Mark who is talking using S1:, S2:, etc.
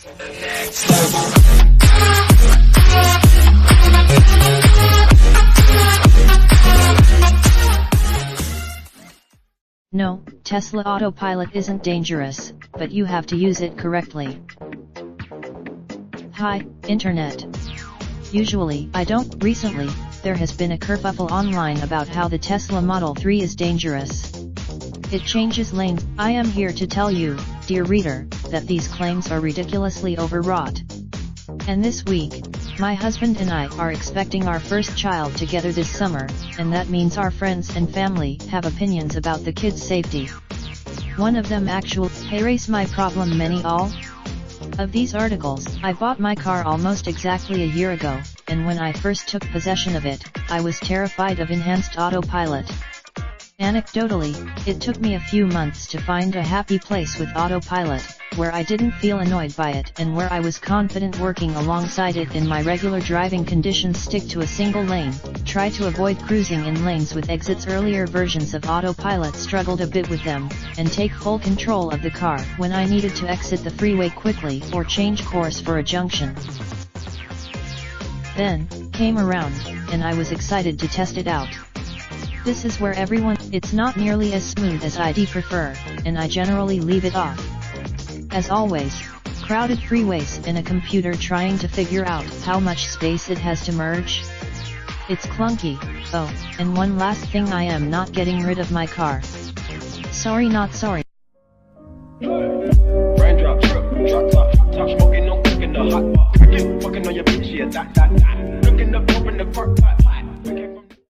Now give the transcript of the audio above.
S1: No, Tesla Autopilot isn't dangerous, but you have to use it correctly. Hi, Internet. Usually I don't. Recently, there has been a kerfuffle online about how the Tesla Model 3 is dangerous. It changes lanes. I am here to tell you, dear reader, that these claims are ridiculously overwrought. And this week, my husband and I are expecting our first child together this summer, and that means our friends and family have opinions about the kids' safety. One of them actually, hey, raise my problem many all of these articles. I bought my car almost exactly a year ago, and when I first took possession of it, I was terrified of enhanced autopilot. Anecdotally, it took me a few months to find a happy place with autopilot, where I didn't feel annoyed by it and where I was confident working alongside it in my regular driving conditions. Stick to a single lane, try to avoid cruising in lanes with exits. Earlier versions of autopilot struggled a bit with them, and take full control of the car when I needed to exit the freeway quickly or change course for a junction. Then, came around, and I was excited to test it out. This is where it's not nearly as smooth as I'd prefer, and I generally leave it off. As always, crowded freeways and a computer trying to figure out how much space it has to merge. It's clunky. Oh, and one last thing, I am not getting rid of my car. Sorry, not sorry.
S2: Raindrop, drop top smoking, no cooking the hot pot. Fucking on your bitch, yeah, that. Looking up, open the park, pot.